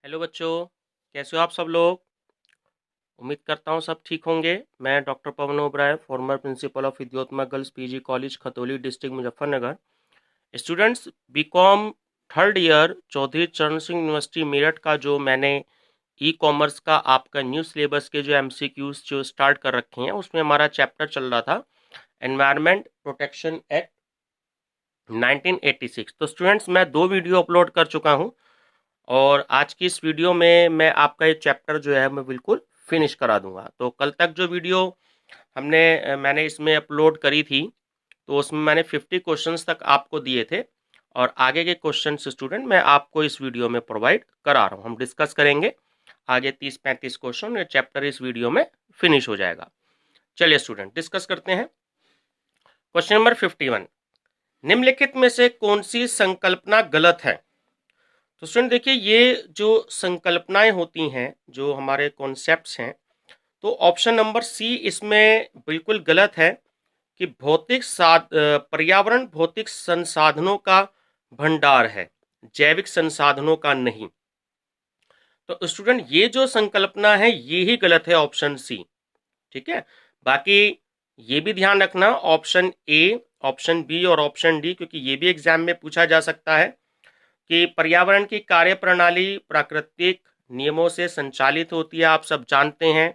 Hello बच्चों, कैसे हो आप सब लोग। उम्मीद करता हूँ सब ठीक होंगे। मैं doctor Pawan Oberoi, former principal of Vidyottama girls PG college Khatauli district Muzaffarnagar. Students, BCom third year Chaudhary Charan Singh university Meerut का जो मैंने ई कॉमर्स का आपका न्यू सिलेबस के जो एमसीक्यूज जो स्टार्ट कर रखे हैं, उसमें हमारा चैप्टर चल रहा था एनवायरमेंट प्रोटेक्शन एक्ट 1986। तो स्टूडेंट्स, मैं 2 वीडियो अपलोड कर चुका हूँ और आज की इस वीडियो में मैं आपका ये चैप्टर जो है मैं बिल्कुल फिनिश करा दूंगा। तो कल तक जो वीडियो मैंने इसमें अपलोड करी थी, तो उसमें मैंने 50 क्वेश्चंस तक आपको दिए थे और आगे के क्वेश्चंस स्टूडेंट मैं आपको इस वीडियो में प्रोवाइड करा रहा हूँ। हम डिस्कस करेंगे आगे 30-35 क्वेश्चन, ये चैप्टर इस वीडियो में फिनिश हो जाएगा। चलिए स्टूडेंट, डिस्कस करते हैं। क्वेश्चन नंबर 51, निम्नलिखित में से कौन सी संकल्पना गलत है। तो स्टूडेंट देखिए, ये जो संकल्पनाएं होती हैं, जो हमारे कॉन्सेप्ट्स हैं, तो ऑप्शन नंबर सी इसमें बिल्कुल गलत है कि पर्यावरण भौतिक संसाधनों का भंडार है, जैविक संसाधनों का नहीं। तो स्टूडेंट ये जो संकल्पना है ये ही गलत है, ऑप्शन सी। ठीक है, बाकी ये भी ध्यान रखना, ऑप्शन ए, ऑप्शन बी और ऑप्शन डी, क्योंकि ये भी एग्जाम में पूछा जा सकता है कि पर्यावरण की कार्यप्रणाली प्राकृतिक नियमों से संचालित होती है। आप सब जानते हैं,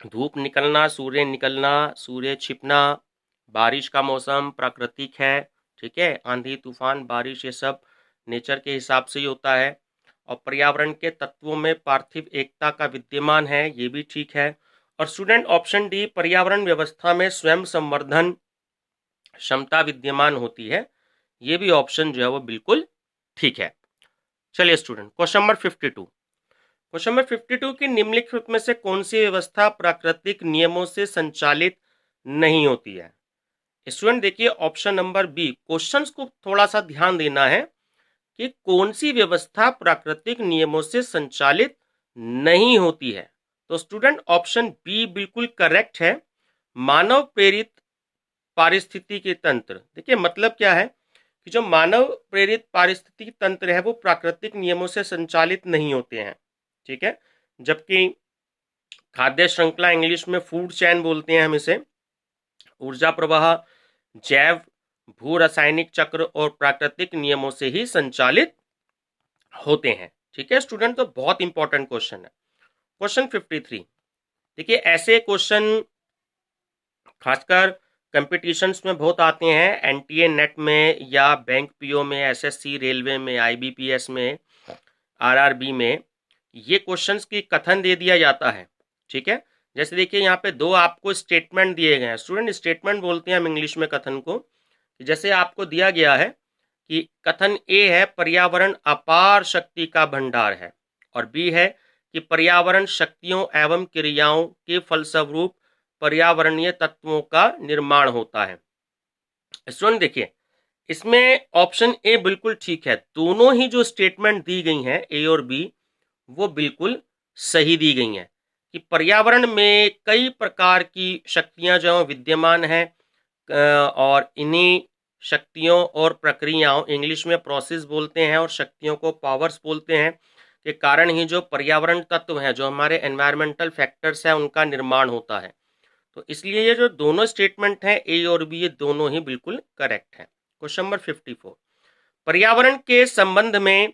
धूप निकलना, सूर्य निकलना, सूर्य छिपना, बारिश का मौसम प्राकृतिक है। ठीक है, आंधी तूफान बारिश ये सब नेचर के हिसाब से ही होता है। और पर्यावरण के तत्वों में पार्थिव एकता का विद्यमान है, ये भी ठीक है। और स्टूडेंट ऑप्शन डी, पर्यावरण व्यवस्था में स्वयं संवर्धन क्षमता विद्यमान होती है, ये भी ऑप्शन जो है वो बिल्कुल ठीक है। चलिए student, question number 52। Question number 52 की निम्नलिखित में से कौन सी व्यवस्था प्राकृतिक नियमों से संचालित नहीं होती है। स्टूडेंट देखिए, ऑप्शन नंबर बी, क्वेश्चंस को थोड़ा सा ध्यान देना है कि कौन सी व्यवस्था प्राकृतिक नियमों से संचालित नहीं होती है। तो स्टूडेंट ऑप्शन बी बिल्कुल करेक्ट है, मानव प्रेरित पारिस्थितिकी तंत्र। देखिए मतलब क्या है कि जो मानव प्रेरित पारिस्थितिकी तंत्र है वो प्राकृतिक नियमों से संचालित नहीं होते हैं। ठीक है, जबकि खाद्य श्रृंखला, इंग्लिश में फूड चैन बोलते हैं हम इसे, ऊर्जा प्रवाह, जैव भू रासायनिक चक्र और प्राकृतिक नियमों से ही संचालित होते हैं। ठीक है स्टूडेंट, तो बहुत इंपॉर्टेंट क्वेश्चन है। क्वेश्चन 53, देखिए ऐसे क्वेश्चन खासकर कंपटीशंस में बहुत आते हैं, एनटीए नेट में या बैंक पीओ में, एसएससी, रेलवे में, आईबीपीएस में, आरआरबी में ये क्वेश्चंस की कथन दे दिया जाता है। ठीक है, जैसे देखिए यहाँ पे 2 आपको स्टेटमेंट दिए गए हैं। स्टूडेंट स्टेटमेंट बोलते हैं हम इंग्लिश में कथन को। जैसे आपको दिया गया है कि कथन ए है, पर्यावरण अपार शक्ति का भंडार है, और बी है कि पर्यावरण शक्तियों एवं क्रियाओं के फलस्वरूप पर्यावरणीय तत्वों का निर्माण होता है। स्टूडेंट देखिए, इसमें ऑप्शन ए बिल्कुल ठीक है। दोनों ही जो स्टेटमेंट दी गई हैं, ए और बी, वो बिल्कुल सही दी गई हैं कि पर्यावरण में कई प्रकार की शक्तियां जो विद्यमान हैं, और इन्हीं शक्तियों और प्रक्रियाओं, इंग्लिश में प्रोसेस बोलते हैं और शक्तियों को पावर्स बोलते हैं, के कारण ही जो पर्यावरण तत्व हैं, जो हमारे एनवायरमेंटल फैक्टर्स हैं, उनका निर्माण होता है। तो इसलिए ये जो दोनों स्टेटमेंट हैं, ए और बी, ये दोनों ही बिल्कुल करेक्ट है। क्वेश्चन नंबर 54, पर्यावरण के संबंध में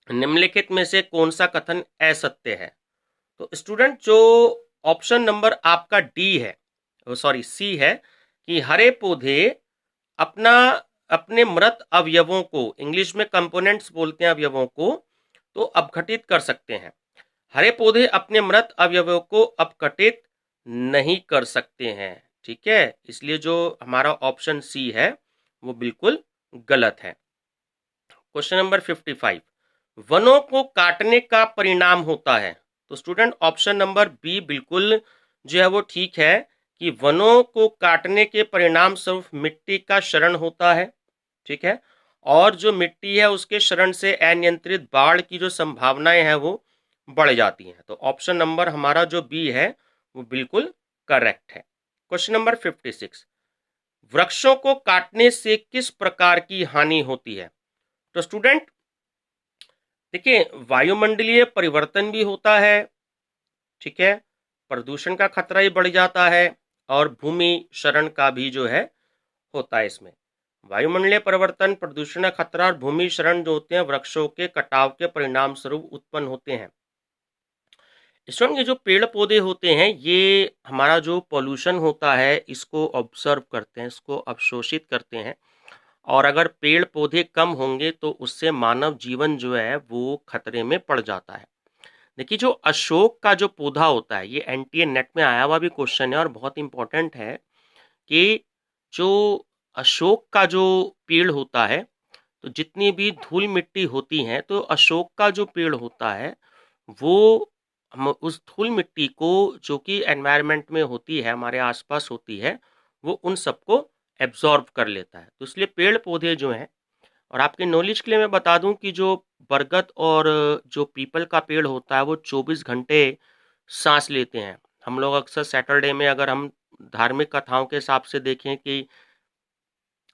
निम्नलिखित में से कौन सा कथन असत्य है। तो स्टूडेंट जो ऑप्शन नंबर आपका डी है, सॉरी सी है, कि हरे पौधे अपना अपने मृत अवयवों को, इंग्लिश में कंपोनेंट्स बोलते हैं अवयवों को, तो अपघटित कर सकते हैं। हरे पौधे अपने मृत अवयवों को अपघटित नहीं कर सकते हैं। ठीक है, इसलिए जो हमारा ऑप्शन सी है वो बिल्कुल गलत है। क्वेश्चन नंबर 55, वनों को काटने का परिणाम होता है। तो स्टूडेंट ऑप्शन नंबर बी बिल्कुल जो है वो ठीक है कि वनों को काटने के परिणाम स्वरूप मिट्टी का क्षरण होता है। ठीक है, और जो मिट्टी है उसके क्षरण से अनियंत्रित बाढ़ की जो संभावनाएं हैं वो बढ़ जाती हैं। तो ऑप्शन नंबर हमारा जो बी है वो बिल्कुल करेक्ट है। क्वेश्चन नंबर 56, वृक्षों को काटने से किस प्रकार की हानि होती है। तो स्टूडेंट देखिए, वायुमंडलीय परिवर्तन भी होता है, ठीक है, प्रदूषण का खतरा ही बढ़ जाता है, और भूमि क्षरण का भी जो है होता है इसमें। वायुमंडलीय परिवर्तन, प्रदूषण का खतरा और भूमि क्षरण जो होते हैं वृक्षों के कटाव के परिणाम स्वरूप उत्पन्न होते हैं। स्टूडेंट, ये जो पेड़ पौधे होते हैं ये हमारा जो पॉल्यूशन होता है इसको ऑब्जर्व करते हैं, इसको अवशोषित करते हैं, और अगर पेड़ पौधे कम होंगे तो उससे मानव जीवन जो है वो खतरे में पड़ जाता है। देखिए, जो अशोक का जो पौधा होता है, ये एनटीए नेट में आया हुआ भी क्वेश्चन है और बहुत इंपॉर्टेंट है कि जो अशोक का जो पेड़ होता है, तो जितनी भी धूल मिट्टी होती है तो अशोक का जो पेड़ होता है वो हम उस धूल मिट्टी को जो कि एनवायरनमेंट में होती है, हमारे आसपास होती है, वो उन सबको एब्जॉर्ब कर लेता है। तो इसलिए पेड़ पौधे जो हैं, और आपके नॉलेज के लिए मैं बता दूं कि जो बरगद और जो पीपल का पेड़ होता है वो 24 घंटे सांस लेते हैं। हम लोग अक्सर सैटरडे में, अगर हम धार्मिक कथाओं के हिसाब से देखें कि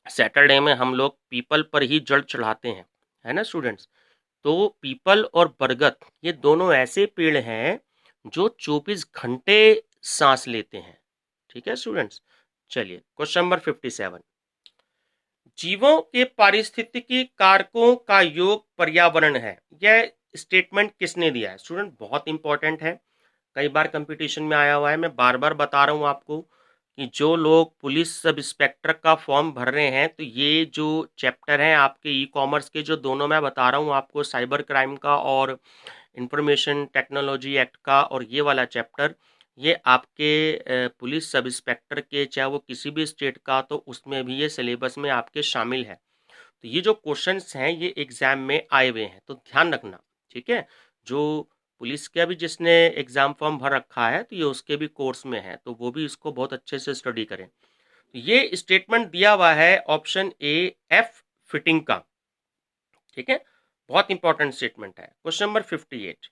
सैटरडे में हम लोग पीपल पर ही जल चढ़ाते हैं, है ना स्टूडेंट्स। तो पीपल और बरगद ये दोनों ऐसे पेड़ हैं जो 24 घंटे सांस लेते हैं, ठीक है स्टूडेंट्स। चलिए, क्वेश्चन नंबर 57, जीवों के पारिस्थितिकी कारकों का योग पर्यावरण है, यह स्टेटमेंट किसने दिया है? स्टूडेंट, बहुत इंपॉर्टेंट है, कई बार कंपटीशन में आया हुआ है। मैं बार बार बता रहा हूँ आपको कि जो लोग पुलिस सब इंस्पेक्टर का फॉर्म भर रहे हैं, तो ये जो चैप्टर हैं आपके ई कॉमर्स के, जो दोनों मैं बता रहा हूँ आपको, साइबर क्राइम का और इंफॉर्मेशन टेक्नोलॉजी एक्ट का, और ये वाला चैप्टर, ये आपके पुलिस सब इंस्पेक्टर के, चाहे वो किसी भी स्टेट का, तो उसमें भी ये सिलेबस में आपके शामिल है। तो ये जो क्वेश्चंस हैं ये एग्जाम में आए हुए हैं, तो ध्यान रखना, ठीक है। जो पुलिस का भी जिसने एग्जाम फॉर्म भर रखा है तो ये उसके भी कोर्स में है, तो वो भी इसको बहुत अच्छे से स्टडी करें। तो ये स्टेटमेंट दिया हुआ है ऑप्शन ए, एफ फिटिंग का, ठीक है, बहुत इंपॉर्टेंट स्टेटमेंट है। क्वेश्चन नंबर 58,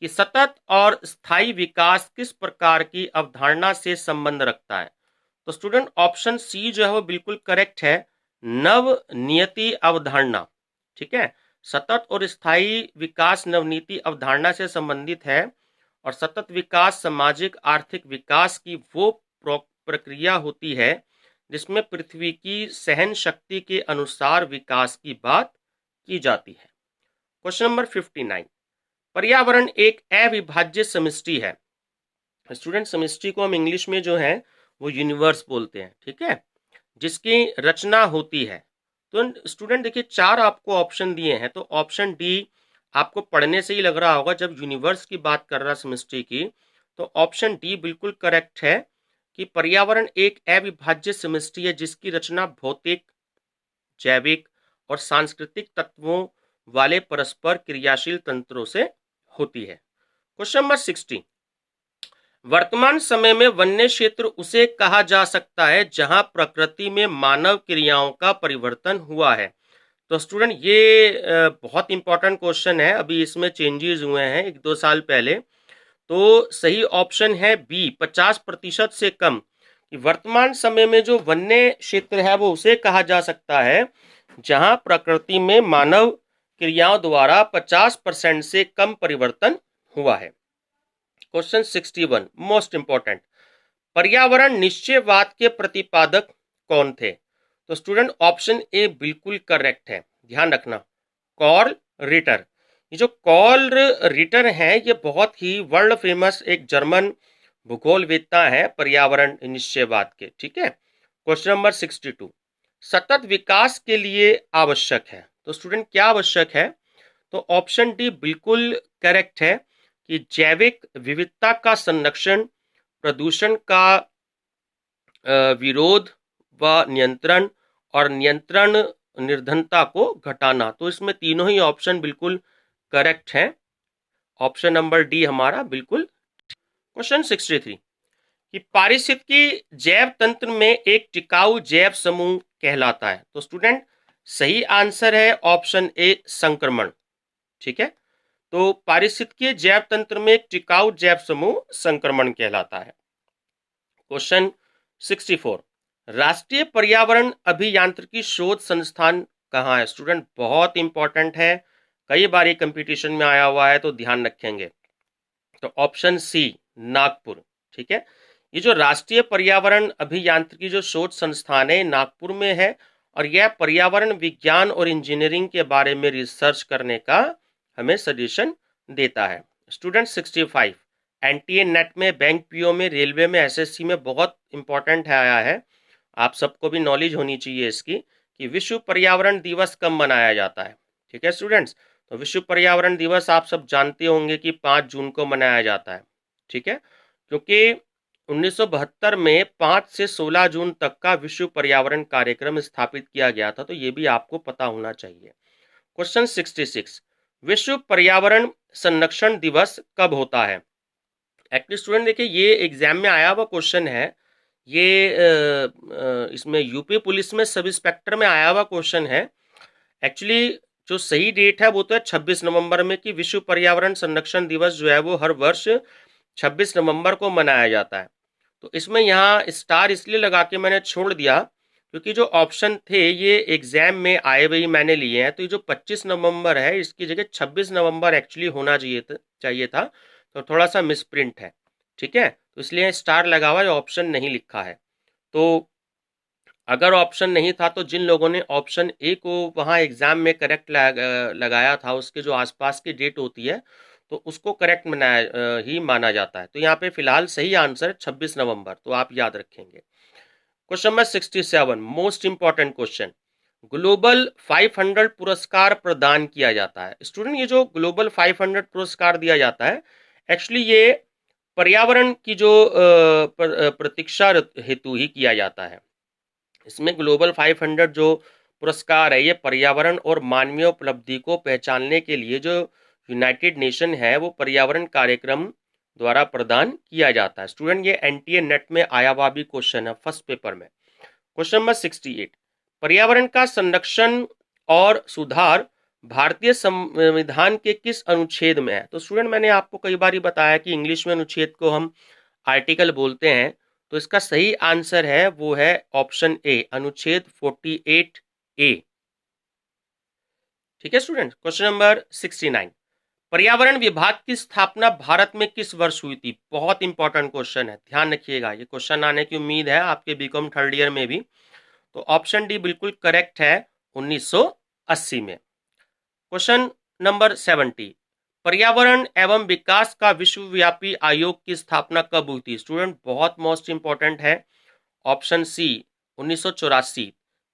कि सतत और स्थायी विकास किस प्रकार की अवधारणा से संबंध रखता है? तो स्टूडेंट, ऑप्शन सी जो है वो बिल्कुल करेक्ट है, नव नियति अवधारणा, ठीक है। सतत और स्थायी विकास नवनीति अवधारणा से संबंधित है, और सतत विकास सामाजिक आर्थिक विकास की वो प्रक्रिया होती है जिसमें पृथ्वी की सहन शक्ति के अनुसार विकास की बात की जाती है। क्वेश्चन नंबर 59, पर्यावरण एक अविभाज्य समष्टि है। स्टूडेंट, समष्टि को हम इंग्लिश में जो है वो यूनिवर्स बोलते हैं, ठीक है, जिसकी रचना होती है। तो स्टूडेंट देखिए, 4 आपको ऑप्शन दिए हैं, तो ऑप्शन डी आपको पढ़ने से ही लग रहा होगा, जब यूनिवर्स की बात कर रहा समष्टि की, तो ऑप्शन डी बिल्कुल करेक्ट है कि पर्यावरण एक अविभाज्य समष्टि है जिसकी रचना भौतिक, जैविक और सांस्कृतिक तत्वों वाले परस्पर क्रियाशील तंत्रों से होती है। क्वेश्चन नंबर 60, वर्तमान समय में वन्य क्षेत्र उसे कहा जा सकता है जहां प्रकृति में मानव क्रियाओं का परिवर्तन हुआ है। तो स्टूडेंट, ये बहुत इंपॉर्टेंट क्वेश्चन है, अभी इसमें चेंजेस हुए हैं 1-2 साल पहले। तो सही ऑप्शन है बी, 50% से कम, कि वर्तमान समय में जो वन्य क्षेत्र है वो उसे कहा जा सकता है जहां प्रकृति में मानव क्रियाओं द्वारा 50% से कम परिवर्तन हुआ है। क्वेश्चन 61, मोस्ट इंपॉर्टेंट, पर्यावरण निश्चयवाद के प्रतिपादक कौन थे? तो स्टूडेंट, ऑप्शन ए बिल्कुल करेक्ट है, ध्यान रखना, कार्ल रिटर। ये जो कार्ल रिटर हैं ये बहुत ही वर्ल्ड फेमस एक जर्मन भूगोलवेत्ता है पर्यावरण निश्चयवाद के, ठीक है। क्वेश्चन नंबर 62, सतत विकास के लिए आवश्यक है, तो स्टूडेंट क्या आवश्यक है? तो ऑप्शन डी बिल्कुल करेक्ट है कि जैविक विविधता का संरक्षण, प्रदूषण का विरोध व नियंत्रण, और नियंत्रण निर्धनता को घटाना। तो इसमें तीनों ही ऑप्शन बिल्कुल करेक्ट हैं, ऑप्शन नंबर डी हमारा बिल्कुल। क्वेश्चन 63, कि पारिस्थितिकी जैव तंत्र में एक टिकाऊ जैव समूह कहलाता है। तो स्टूडेंट, सही आंसर है ऑप्शन ए, संक्रमण, ठीक है। तो पारिस्थितिकीय जैव तंत्र में एक टिकाऊ जैव समूह संक्रमण कहलाता है। क्वेश्चन 64, राष्ट्रीय पर्यावरण अभियांत्रिकी शोध संस्थान कहाँ है? स्टूडेंट, बहुत इंपॉर्टेंट है, कई बार ये कंपटीशन में आया हुआ है, तो ध्यान रखेंगे। तो ऑप्शन सी नागपुर, ठीक है। ये जो राष्ट्रीय पर्यावरण अभियांत्रिकी जो शोध संस्थान है नागपुर में है, और यह पर्यावरण विज्ञान और इंजीनियरिंग के बारे में रिसर्च करने का हमें सजेशन देता है। स्टूडेंट 65 एनटीए नेट में, बैंक पीओ में, रेलवे में, एसएससी में बहुत इंपॉर्टेंट है आया है, आप सबको भी नॉलेज होनी चाहिए इसकी, कि विश्व पर्यावरण दिवस कब मनाया जाता है। ठीक है स्टूडेंट्स, तो विश्व पर्यावरण दिवस आप सब जानते होंगे कि 5 जून को मनाया जाता है। ठीक है, क्योंकि 1972 में 5 से 16 जून तक का विश्व पर्यावरण कार्यक्रम स्थापित किया गया था, तो ये भी आपको पता होना चाहिए। क्वेश्चन 66, विश्व पर्यावरण संरक्षण दिवस कब होता है। एक्चुअली स्टूडेंट देखिए, ये एग्जाम में आया हुआ क्वेश्चन है, ये इसमें यूपी पुलिस में सब इंस्पेक्टर में आया हुआ क्वेश्चन है। एक्चुअली जो सही डेट है वो तो है 26 नवंबर में, कि विश्व पर्यावरण संरक्षण दिवस जो है वो हर वर्ष 26 नवंबर को मनाया जाता है। तो इसमें यहाँ स्टार इसलिए लगा के मैंने छोड़ दिया, क्योंकि जो ऑप्शन थे ये एग्जाम में आए हुए ही मैंने लिए हैं, तो ये जो 25 नवंबर है इसकी जगह 26 नवंबर एक्चुअली होना चाहिए था, तो थोड़ा सा मिसप्रिंट है। ठीक है, तो इसलिए स्टार लगा हुआ है, ऑप्शन नहीं लिखा है। तो अगर ऑप्शन नहीं था तो जिन लोगों ने ऑप्शन ए को वहाँ एग्जाम में करेक्ट लगाया था, उसके जो आसपास की डेट होती है तो उसको करेक्ट ही माना जाता है। तो यहाँ पे फिलहाल सही आंसर है 26 नवंबर, तो आप याद रखेंगे। Question number 67, most important question, global 500 पुरस्कार प्रदान किया जाता है। स्टूडेंट, ये जो ग्लोबल 500 पुरस्कार दिया जाता है, एक्चुअली ये पर्यावरण की जो प्रतीक्षा हेतु ही किया जाता है। इसमें ग्लोबल 500 जो पुरस्कार है ये पर्यावरण और मानवीय उपलब्धि को पहचानने के लिए जो यूनाइटेड नेशन है वो पर्यावरण कार्यक्रम द्वारा प्रदान किया जाता है। स्टूडेंट, ये एनटीए नेट में आया हुआ भी क्वेश्चन है फर्स्ट पेपर में। क्वेश्चन नंबर 68, पर्यावरण का संरक्षण और सुधार भारतीय संविधान के अनुच्छेद अनुच्छेद में है। तो स्टूडेंट, मैंने आपको कई बार बताया कि इंग्लिश में अनुच्छेद को हम आर्टिकल बोलते हैं, तो इसका सही आंसर है वो है ऑप्शन ए, अनुच्छेद 48 ए। ठीक है स्टूडेंट। क्वेश्चन नंबर 69, पर्यावरण विभाग की स्थापना भारत में किस वर्ष हुई थी। बहुत इंपॉर्टेंट क्वेश्चन है, ध्यान रखिएगा, ये क्वेश्चन आने की उम्मीद है आपके बीकॉम थर्ड ईयर में भी। तो ऑप्शन डी बिल्कुल करेक्ट है, 1980 में। क्वेश्चन नंबर 70, पर्यावरण एवं विकास का विश्वव्यापी आयोग की स्थापना कब हुई थी। स्टूडेंट, बहुत मोस्ट इंपॉर्टेंट है, ऑप्शन सी 1984।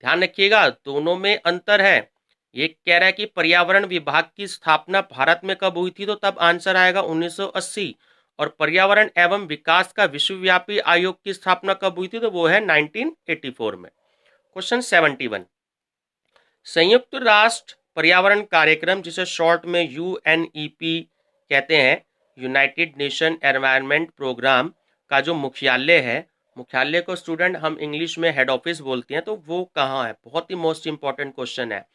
ध्यान रखिएगा, दोनों में अंतर है। ये कह रहा है कि पर्यावरण विभाग की स्थापना भारत में कब हुई थी, तो तब आंसर आएगा 1980, और पर्यावरण एवं विकास का विश्वव्यापी आयोग की स्थापना कब हुई थी, तो वो है 1984 में। क्वेश्चन 71, संयुक्त राष्ट्र पर्यावरण कार्यक्रम, जिसे शॉर्ट में यूएनईपी कहते हैं, यूनाइटेड नेशन एनवायरनमेंट प्रोग्राम का जो मुख्यालय है, मुख्यालय को स्टूडेंट हम इंग्लिश में हेड ऑफिस बोलते हैं, तो वो कहाँ है, बहुत ही मोस्ट इंपॉर्टेंट क्वेश्चन है।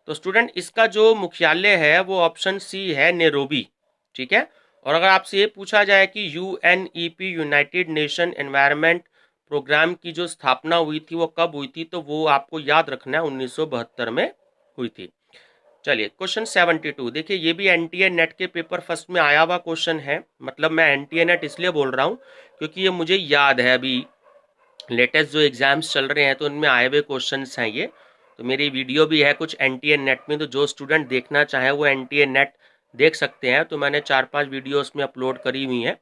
तो स्टूडेंट, इसका जो मुख्यालय है वो ऑप्शन सी है, नैरोबी। ठीक है, और अगर आपसे ये पूछा जाए कि UNEP United Nation Environment Programme की जो स्थापना हुई थी वो कब हुई थी, तो वो आपको याद रखना है 1972 में हुई थी। चलिए क्वेश्चन 72, देखिए ये भी एनटीए नेट के पेपर फर्स्ट में आया हुआ क्वेश्चन है, मतलब मैं एनटीए नेट इसलिए बोल रहा हूँ क्योंकि ये मुझे याद है, अभी लेटेस्ट जो एग्जाम्स चल रहे हैं तो उनमें आए हुए क्वेश्चन हैं ये। तो मेरी वीडियो भी है कुछ एनटीए नेट में, तो जो स्टूडेंट देखना चाहे वो एनटीए नेट देख सकते हैं। तो मैंने 4-5 वीडियो उसमें अपलोड करी हुई हैं,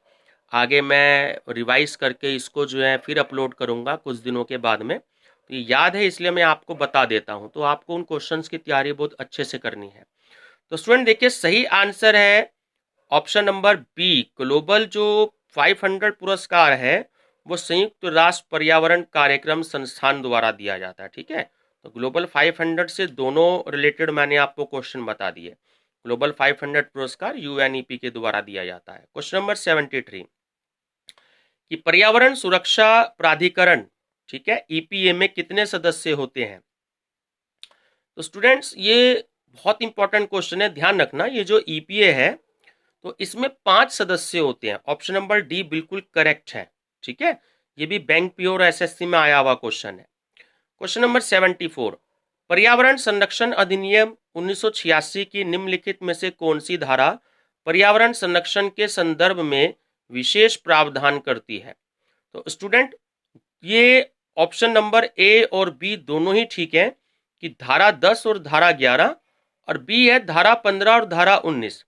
आगे मैं रिवाइज करके इसको जो है फिर अपलोड करूँगा कुछ दिनों के बाद में। तो ये याद है इसलिए मैं आपको बता देता हूँ, तो आपको उन क्वेश्चंस की तैयारी बहुत अच्छे से करनी है। तो स्टूडेंट देखिए, सही आंसर है ऑप्शन नंबर बी, ग्लोबल जो 500 पुरस्कार है वो संयुक्त राष्ट्र पर्यावरण कार्यक्रम संस्थान द्वारा दिया जाता है। ठीक है, तो ग्लोबल 500 से दोनों रिलेटेड मैंने आपको क्वेश्चन बता दिए। ग्लोबल 500 पुरस्कार यूएनईपी के द्वारा दिया जाता है। क्वेश्चन नंबर 73, कि पर्यावरण सुरक्षा प्राधिकरण, ठीक है, ईपीए में कितने सदस्य होते हैं। तो स्टूडेंट्स, ये बहुत इंपॉर्टेंट क्वेश्चन है, ध्यान रखना। ये जो ईपीए है तो इसमें 5 सदस्य होते हैं, ऑप्शन नंबर डी बिल्कुल करेक्ट है। ठीक है, ये भी बैंक पीओ और एसएससी में आया हुआ क्वेश्चन है। क्वेश्चन नंबर 74, पर्यावरण संरक्षण अधिनियम 1986 की निम्नलिखित में से कौन सी धारा पर्यावरण संरक्षण के संदर्भ में विशेष प्रावधान करती है? तो स्टूडेंट, ये ऑप्शन नंबर ए और बी दोनों ही ठीक है कि धारा 10 और धारा 11, और बी है धारा 15 और धारा 19।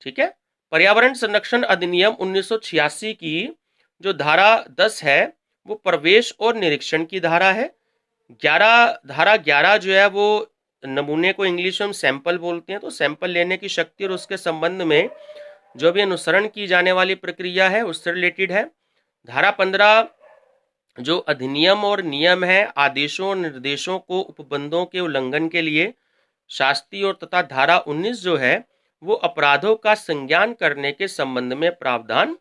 ठीक है, पर्यावरण संरक्षण अधिनियम 1986 की जो धारा 10 है वो प्रवेश और निरीक्षण की धारा है। धारा 11 जो है वो नमूने को इंग्लिश में हम सैंपल बोलते हैं, तो सैंपल लेने की शक्ति और उसके संबंध में जो भी अनुसरण की जाने वाली प्रक्रिया है उससे रिलेटेड है। धारा 15 जो अधिनियम और नियम है, आदेशों और निर्देशों को उपबंधों के उल्लंघन के लिए शास्ति और तथा धारा 19 जो है वो अपराधों का संज्ञान करने के संबंध में प्रावधान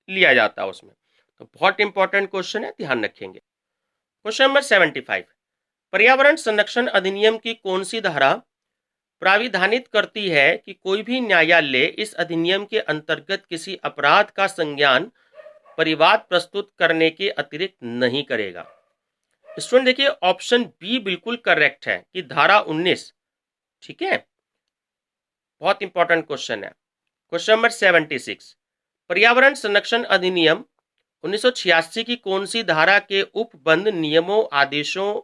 लिया जाता है उसमें। तो बहुत इंपॉर्टेंट क्वेश्चन है, ध्यान रखेंगे। क्वेश्चन नंबर 75, पर्यावरण संरक्षण अधिनियम की कौन सी धारा प्राविधानित करती है कि कोई भी न्यायालय इस अधिनियम के अंतर्गत किसी अपराध का संज्ञान परिवाद प्रस्तुत करने के अतिरिक्त नहीं करेगा? स्टूडेंट देखिए, ऑप्शन बी बिल्कुल करेक्ट है कि धारा 19। ठीक है, बहुत इंपॉर्टेंट क्वेश्चन है। क्वेश्चन नंबर 76, पर्यावरण संरक्षण अधिनियम 1986 की कौन सी धारा के उपबंध नियमों, आदेशों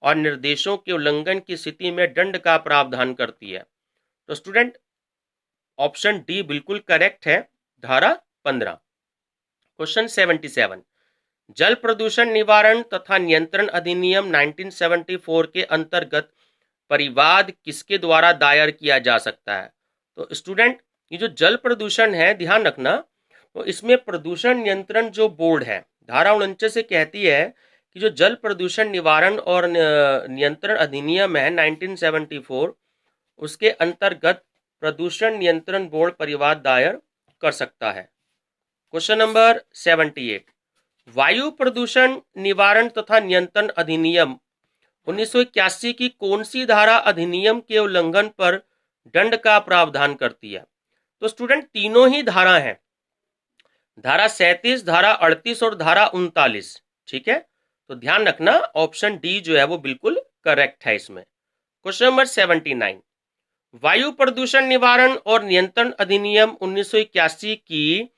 और निर्देशों के उल्लंघन की स्थिति में दंड का प्रावधान करती है? तो स्टूडेंट, ऑप्शन डी बिल्कुल करेक्ट है, धारा 15। क्वेश्चन 77, जल प्रदूषण निवारण तथा नियंत्रण अधिनियम 1974 के अंतर्गत परिवाद किसके द्वारा दायर किया जा सकता है? तो स्टूडेंट, ये जो जल प्रदूषण है, ध्यान रखना, तो इसमें प्रदूषण नियंत्रण जो बोर्ड है धारा 49 से कहती है कि जो जल प्रदूषण निवारण और नियंत्रण अधिनियम है 1974, उसके अंतर्गत प्रदूषण नियंत्रण बोर्ड परिवाद दायर कर सकता है। क्वेश्चन नंबर 78, वायु प्रदूषण निवारण तथा नियंत्रण अधिनियम 1981 की कौन सी धारा अधिनियम के उल्लंघन पर दंड का प्रावधान करती है? तो स्टूडेंट, तीनों ही धारा हैं, धारा 37, धारा 38 और धारा 39। ठीक है, तो ध्यान रखना, ऑप्शन डी जो है वो बिल्कुल करेक्ट है इसमें। क्वेश्चन नंबर 79, वायु प्रदूषण निवारण और नियंत्रण अधिनियम 1981 की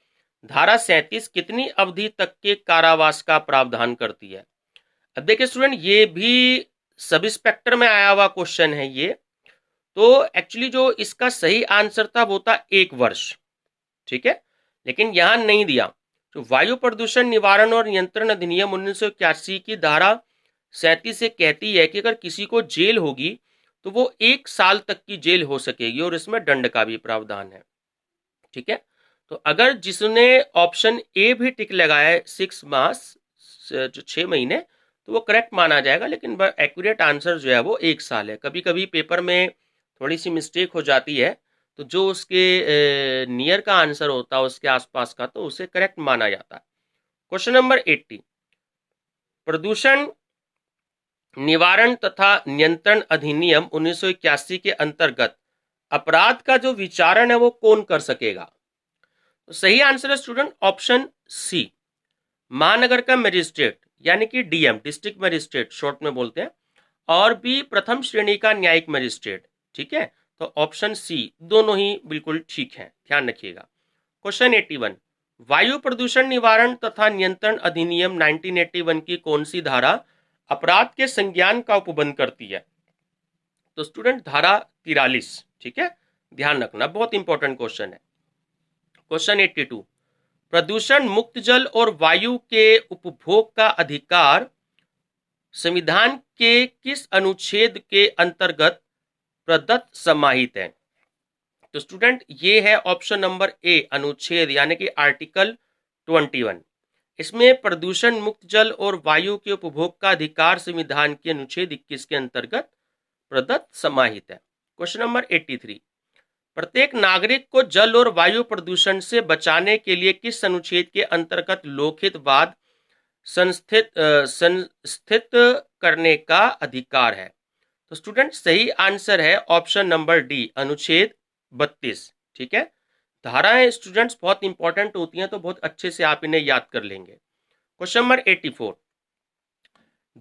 धारा 37 कितनी अवधि तक के कारावास का प्रावधान करती है? अब देखिए स्टूडेंट, ये भी सब इंस्पेक्टर में आया हुआ क्वेश्चन है ये, तो एक्चुअली जो इसका सही आंसर था वो था 1 वर्ष। ठीक है, लेकिन यहां नहीं दिया। तो वायु प्रदूषण निवारण और नियंत्रण अधिनियम 1981 की धारा 37 से कहती है कि अगर किसी को जेल होगी तो वो 1 साल तक की जेल हो सकेगी और इसमें दंड का भी प्रावधान है। ठीक है, तो अगर जिसने ऑप्शन ए भी टिक लगाया है 6 मास, जो 6 महीने, तो वो करेक्ट माना जाएगा, लेकिन एक्यूरेट आंसर जो है वो 1 साल है। कभी कभी पेपर में थोड़ी सी मिस्टेक हो जाती है, तो जो उसके नियर का आंसर होता है उसके आसपास का, तो उसे करेक्ट माना जाता है। क्वेश्चन नंबर 80, प्रदूषण निवारण तथा नियंत्रण अधिनियम 1981 के अंतर्गत अपराध का जो विचारण है वो कौन कर सकेगा? तो सही आंसर है स्टूडेंट ऑप्शन सी, महानगर का मजिस्ट्रेट यानी कि डीएम, डिस्ट्रिक्ट मजिस्ट्रेट शॉर्ट में बोलते हैं, और बी प्रथम श्रेणी का न्यायिक मजिस्ट्रेट। ठीक है, तो ऑप्शन सी दोनों ही बिल्कुल ठीक है, ध्यान रखिएगा। क्वेश्चन 81, वायु प्रदूषण निवारण तथा नियंत्रण अधिनियम 1981 की कौन सी धारा अपराध के संज्ञान का उपबंध करती है? तो स्टूडेंट धारा 43। ठीक है, ध्यान रखना, बहुत इंपॉर्टेंट क्वेश्चन है। क्वेश्चन 82, प्रदूषण मुक्त जल और वायु के उपभोग का अधिकार संविधान के किस अनुच्छेद के अंतर्गत प्रदत्त समाहित है? तो स्टूडेंट ये है ऑप्शन नंबर ए, अनुच्छेद यानी कि आर्टिकल 21। इसमें प्रदूषण मुक्त जल और वायु के उपभोग का अधिकार संविधान के अनुच्छेद 21 के अंतर्गत प्रदत्त समाहित है। क्वेश्चन नंबर 83, प्रत्येक नागरिक को जल और वायु प्रदूषण से बचाने के लिए किस अनुच्छेद के अंतर्गत लोकहितवाद संस्थित करने का अधिकार है? तो स्टूडेंट सही आंसर है ऑप्शन नंबर डी, अनुच्छेद 32। ठीक है, धाराएं स्टूडेंट्स बहुत इंपॉर्टेंट होती हैं, तो बहुत अच्छे से आप इन्हें याद कर लेंगे। क्वेश्चन नंबर 84,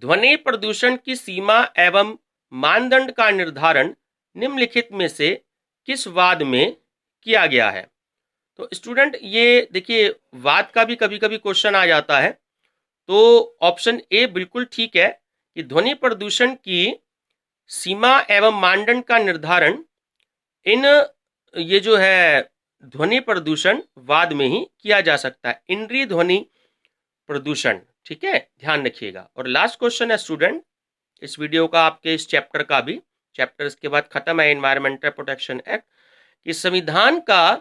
ध्वनि प्रदूषण की सीमा एवं मानदंड का निर्धारण निम्नलिखित में से किस वाद में किया गया है? तो स्टूडेंट ये देखिए, वाद का भी कभी कभी क्वेश्चन आ जाता है। तो ऑप्शन ए बिल्कुल ठीक है कि ध्वनि प्रदूषण की सीमा एवं मानदंड का निर्धारण इन ये जो है ध्वनि प्रदूषण वाद में ही किया जा सकता है, इंद्रिय ध्वनि प्रदूषण। ठीक है, ध्यान रखिएगा। और लास्ट क्वेश्चन है स्टूडेंट इस वीडियो का, आपके इस चैप्टर का भी, चैप्टर इसके बाद खत्म है, एनवायरमेंटल प्रोटेक्शन एक्ट, कि संविधान का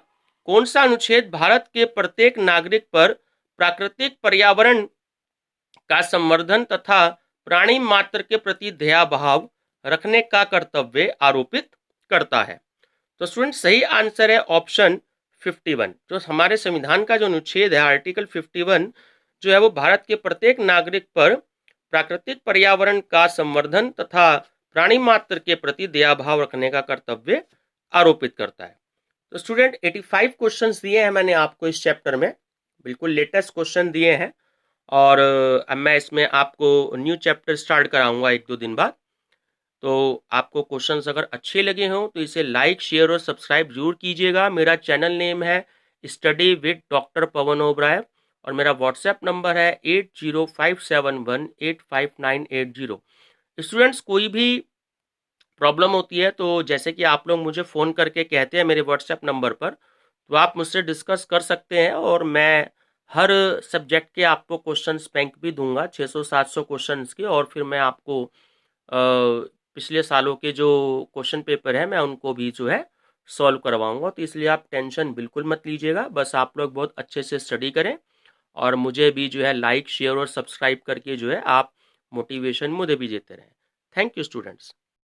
कौन सा अनुच्छेद भारत के प्रत्येक नागरिक पर प्राकृतिक पर्यावरण का संवर्धन तथा प्राणी मात्र के प्रति दया भाव रखने का कर्तव्य आरोपित करता है? तो स्टूडेंट सही आंसर है ऑप्शन 51। जो हमारे संविधान का जो अनुच्छेद है आर्टिकल 51 जो है वो भारत के प्रत्येक नागरिक पर प्राकृतिक पर्यावरण का संवर्धन तथा प्राणी मात्र के प्रति दया भाव रखने का कर्तव्य आरोपित करता है। तो स्टूडेंट 85 क्वेश्चंस दिए हैं मैंने आपको इस चैप्टर में, बिल्कुल लेटेस्ट क्वेश्चन दिए हैं। और अब मैं इसमें आपको न्यू चैप्टर स्टार्ट कराऊंगा 1-2 दिन बाद। तो आपको क्वेश्चंस अगर अच्छे लगे हों तो इसे लाइक, शेयर और सब्सक्राइब जरूर कीजिएगा। मेरा चैनल नेम है study with doctor Pawan Oberoi और मेरा व्हाट्सएप नंबर है 8057185980। स्टूडेंट्स कोई भी प्रॉब्लम होती है तो जैसे कि आप लोग मुझे फ़ोन करके कहते हैं मेरे व्हाट्सएप नंबर पर, तो आप मुझसे डिस्कस कर सकते हैं और मैं हर सब्जेक्ट के आपको क्वेश्चंस बैंक भी दूंगा 600-700 क्वेश्चंस के। और फिर मैं आपको पिछले सालों के जो क्वेश्चन पेपर है मैं उनको भी जो है सॉल्व करवाऊंगा। तो इसलिए आप टेंशन बिल्कुल मत लीजिएगा, बस आप लोग बहुत अच्छे से स्टडी करें और मुझे भी जो है लाइक, शेयर और सब्सक्राइब करके जो है आप मोटिवेशन मुझे भी देते रहें। Thank you students.